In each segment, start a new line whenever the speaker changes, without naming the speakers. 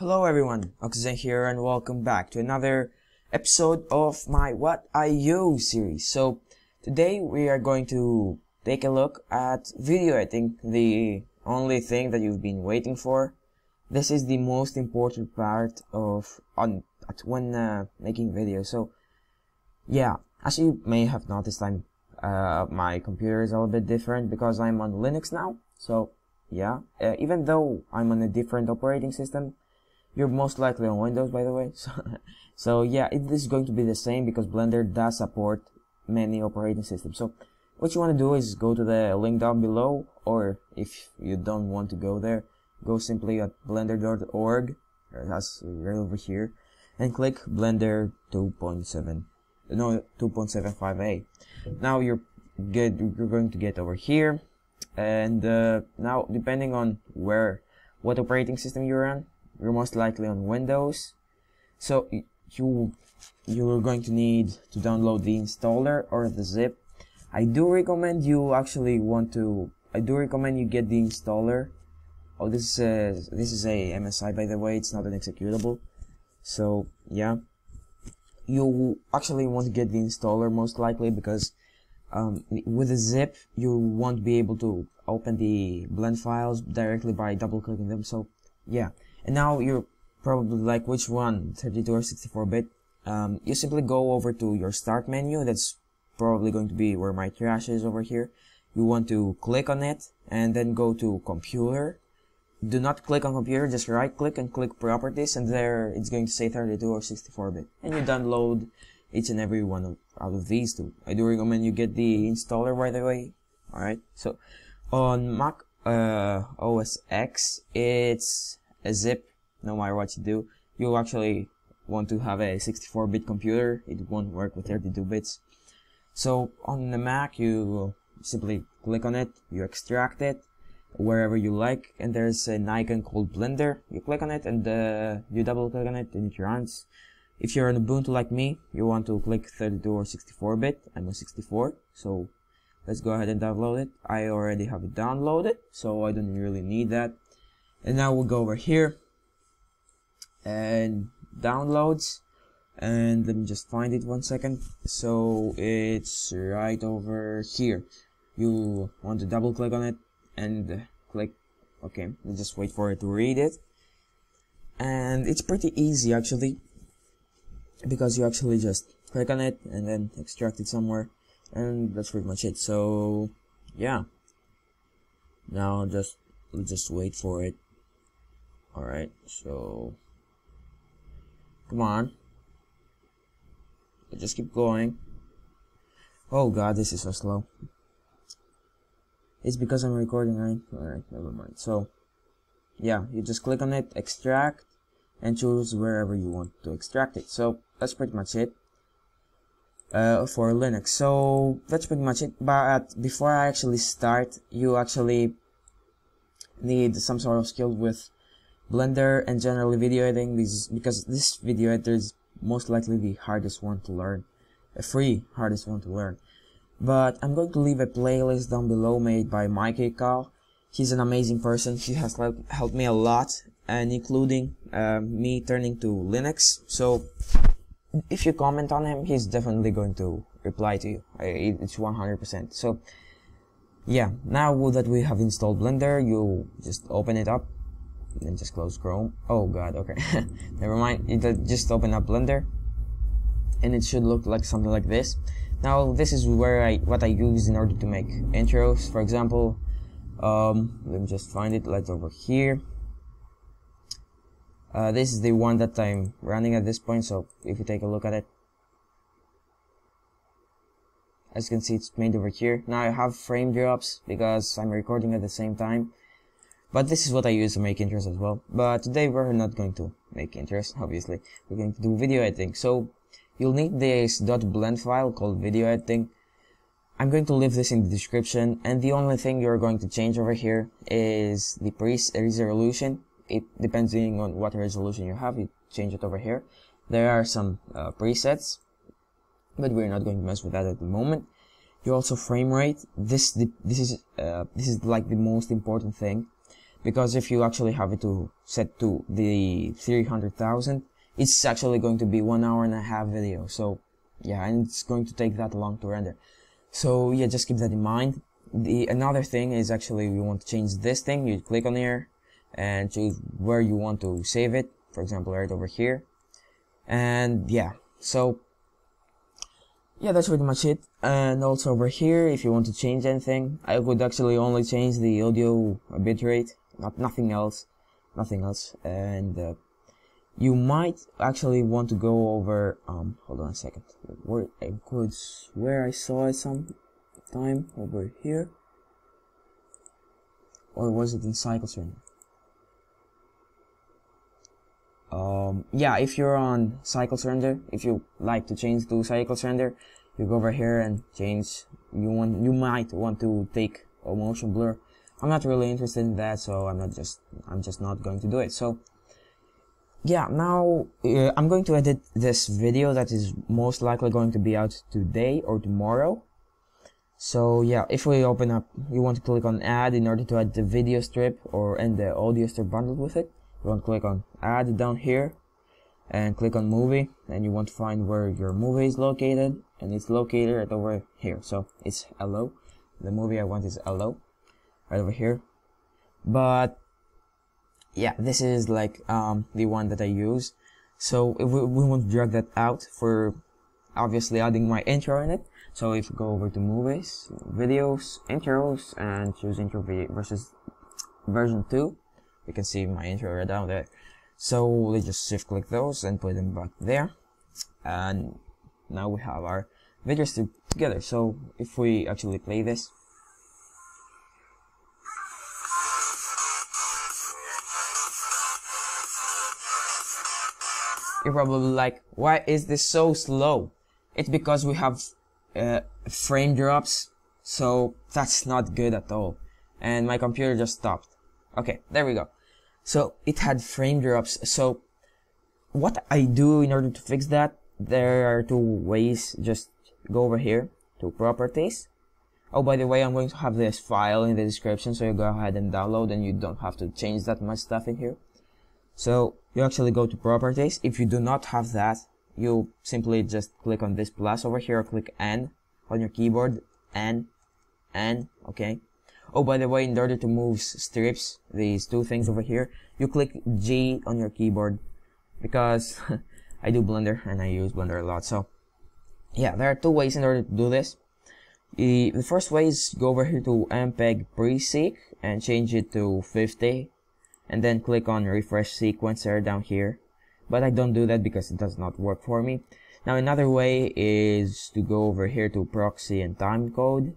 Hello everyone, Oxygen here and welcome back to another episode of my What I Use series. So today we are going to take a look at video editing, the only thing that you've been waiting for. This is the most important part of when making videos. So yeah, as you may have noticed, my computer is a little bit different because I'm on Linux now. So yeah, even though I'm on a different operating system, you're most likely on Windows, by the way. So yeah, it is going to be the same because Blender does support many operating systems. So what you want to do is go to the link down below, or if you don't want to go there, go simply at blender.org, that's right over here, and click Blender 2.75a. Now you're going to get over here, and now depending on what operating system you're on, you're most likely on Windows, so you're going to need to download the installer or the zip. I do recommend you get the installer. Oh, this is a MSI, by the way. It's not an executable. So yeah, you actually want to get the installer most likely because with a zip you won't be able to open the blend files directly by double clicking them. So yeah. And now you're probably like, which one, 32 or 64-bit? You simply go over to your start menu. That's probably going to be where my trash is over here. You want to click on it and then go to computer. Do not click on computer, just right click and click properties, and there it's going to say 32 or 64-bit. And you download each and every one out of these two. I do recommend you get the installer, by the way. Alright, so on Mac OS X, it's a zip. No matter what you do, you actually want to have a 64-bit computer. It won't work with 32 bits. So on the Mac, you simply click on it, you extract it wherever you like, and there's an icon called Blender. You click on it and you double click on it and it runs. If you're on Ubuntu like me, you want to click 32 or 64-bit. I'm on 64, so let's go ahead and download it. I already have it downloaded, so I don't really need that. And now we'll go over here and downloads, and let me just find it 1 second. So it's right over here. You want to double click on it and click OK. Just wait for it to read it, and it's pretty easy actually, because you actually just click on it and then extract it somewhere, and that's pretty much it. So yeah, now let's just wait for it. Alright, so come on, just keep going. Oh god, this is so slow. It's because I'm recording, right? Alright, never mind. So yeah, you just click on it, extract, and choose wherever you want to extract it. So that's pretty much it for Linux. So that's pretty much it. But before I actually start, you actually need some sort of skill with Blender and generally video editing, because this video editor is most likely the hardest one to learn, hardest one to learn. But I'm going to leave a playlist down below made by Mikey Carl. He's an amazing person. He has helped me a lot, and including me turning to Linux. So if you comment on him, he's definitely going to reply to you. It's 100%. So yeah, now that we have installed Blender, you just open it up. Then just close Chrome. Oh god, okay. Never mind. Just open up Blender, and it should look like something like this. Now this is what I use in order to make intros. For example, let me just find it. Let's over here. This is the one that I'm running at this point. So if you take a look at it, as you can see, it's made over here. Now I have frame drops because I'm recording at the same time. But this is what I use to make intros as well. But today we're not going to make intros, obviously. We're going to do video editing. So you'll need this .blend file called video editing. I'm going to leave this in the description. And the only thing you're going to change over here is the resolution. It depending on what resolution you have, you change it over here. There are some presets, but we're not going to mess with that at the moment. You also frame rate. This is like the most important thing. because if you actually have it to set to the 300,000, it's actually going to be 1.5 hour video. So yeah, and it's going to take that long to render. So yeah, just keep that in mind. Another thing is actually we want to change this thing. You click on here and choose where you want to save it. For example, right over here. And yeah, so yeah, that's pretty much it. And also over here, if you want to change anything, I would actually only change the audio bitrate, nothing else. And you might actually want to go over hold on a second, where I could swear I saw it sometime over here, or was it in cycles render? Yeah, if you're on cycles render, if you like to change to cycles render, you go over here and change. You might want to take a motion blur. I'm not really interested in that, so I'm just not going to do it. So yeah, now I'm going to edit this video that is most likely going to be out today or tomorrow. So yeah, if we open up, you want to click on add in order to add the video strip and the audio strip bundled with it. You want to click on add down here and click on movie, and you want to find where your movie is located, and it's located right over here. So it's hello. The movie I want is hello, right over here. But yeah, this is like the one that I use. So if we want to drag that out for obviously adding my intro in it. So if you go over to movies, videos, intros, and choose intro versus version 2, you can see my intro right down there. So we just shift click those and put them back there, and now we have our videos together. So if we actually play this, you're probably like, why is this so slow? It's because we have frame drops, so that's not good at all. And my computer just stopped. Okay, there we go. So it had frame drops. So what I do in order to fix that, there are two ways. Just go over here to properties. Oh, by the way, I'm going to have this file in the description, so you go ahead and download, and you don't have to change that much stuff in here. So you actually go to properties. If you do not have that, you simply just click on this plus over here, or click N on your keyboard, N, okay. Oh, by the way, in order to move strips, these two things over here, you click G on your keyboard, because I do Blender and I use Blender a lot. So yeah, there are two ways in order to do this. The first way is go over here to MPEG preseq and change it to 50, and then click on refresh sequencer down here. But I don't do that because it does not work for me. Now another way is to go over here to proxy and timecode,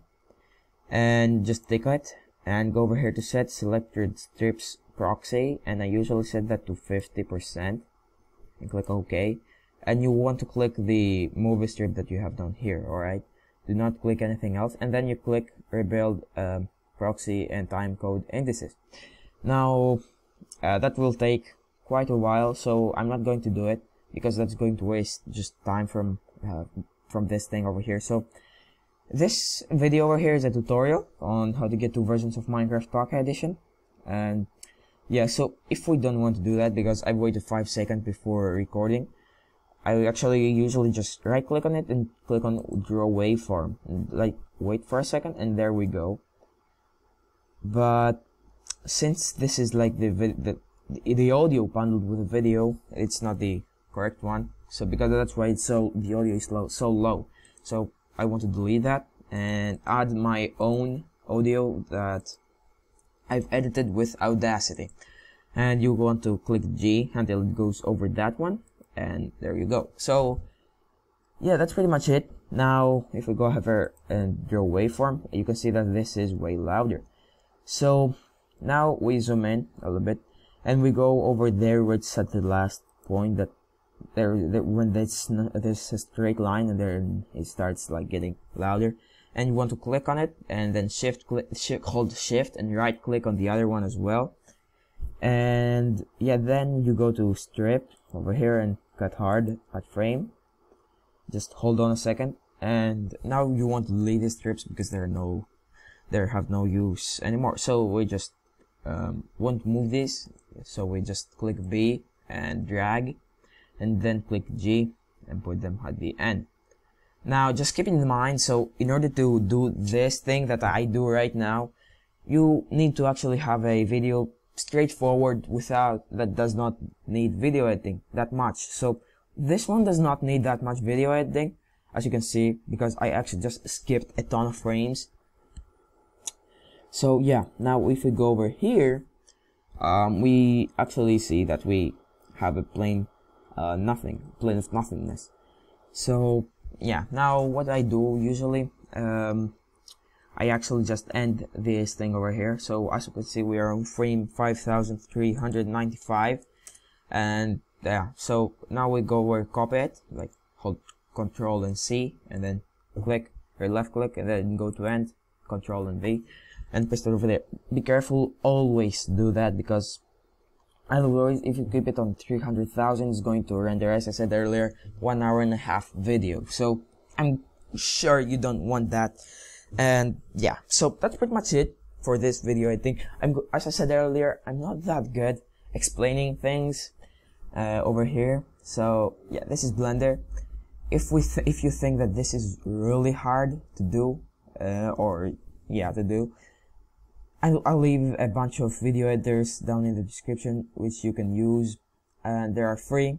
and just tick it and go over here to set selected strips proxy, and I usually set that to 50%, and click OK. And you want to click the movie strip that you have down here, alright? Do not click anything else, and then you click rebuild proxy and timecode indices. Now that will take quite a while, so I'm not going to do it because that's going to waste just time from this thing over here. So this video over here is a tutorial on how to get two versions of Minecraft Pocket Edition. And yeah, so if we don't want to do that, because I've waited 5 seconds before recording, I actually usually just right click on it and click on draw waveform, and like wait for a second, and there we go. But since this is like the audio bundled with the video, it's not the correct one. So because that's why the audio is so low. So I want to delete that and add my own audio that I've edited with Audacity. And you want to click G until it goes over that one, and there you go. So yeah, that's pretty much it. Now if we go over and draw waveform, you can see that this is way louder. So now we zoom in a little bit, and we go over there where it's at the last point, that when there's a straight line, and then it starts like getting louder, and you want to click on it, and then hold shift and right click on the other one as well. And yeah, then you go to strip over here and cut hard at frame. Just hold on a second, and now you want to delete these strips because they have no use anymore. So we just won't move this, so we just click B and drag, and then click G and put them at the end. Now just keep in mind, so in order to do this thing that I do right now, you need to actually have a video straightforward that does not need video editing that much. So this one does not need that much video editing, as you can see, because I actually just skipped a ton of frames. So yeah, now if we go over here, we actually see that we have a plain of nothingness. So yeah, now what I do usually, I actually just end this thing over here. So as you can see, we are on frame 5395, and yeah, so now we go where copy it, like hold Control and C, and then click or left click, and then go to end, Control and V, and paste it over there. Be careful, always do that, because otherwise if you keep it on 300,000, it's going to render, as I said earlier, 1.5 hours video. So I'm sure you don't want that. And yeah, so that's pretty much it for this video. I think as I said earlier, I'm not that good explaining things over here. So yeah, this is Blender. If you think that this is really hard to do, I'll leave a bunch of video editors down in the description which you can use, and they are free,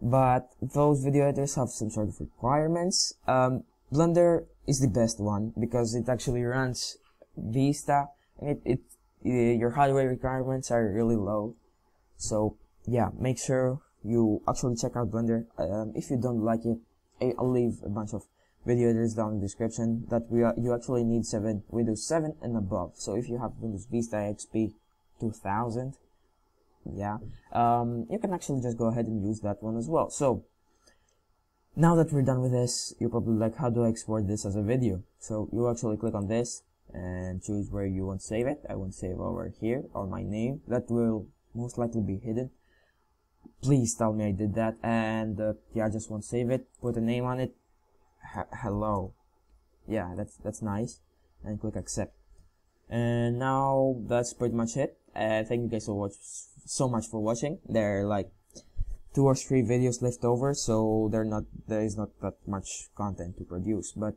but those video editors have some sort of requirements. Blender is the best one because it actually runs Vista, and your hardware requirements are really low. So yeah, make sure you actually check out Blender. If you don't like it, I'll leave a bunch of video editors down in the description that you actually need Windows 7 and above. So if you have Windows Vista XP 2000, yeah, you can actually just go ahead and use that one as well. So now that we're done with this, you're probably like, how do I export this as a video? So you actually click on this and choose where you want to save it. I want to save over here, or my name. That will most likely be hidden. Please tell me I did that. And yeah, I just want to save it, put a name on it. Hello. Yeah, that's nice. And click accept. And now that's pretty much it. Thank you guys so much for watching. There are like 2 or 3 videos left over, so there is not that much content to produce. But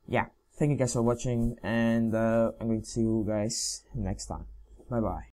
yeah, thank you guys for watching, and I'm going to see you guys next time. Bye bye.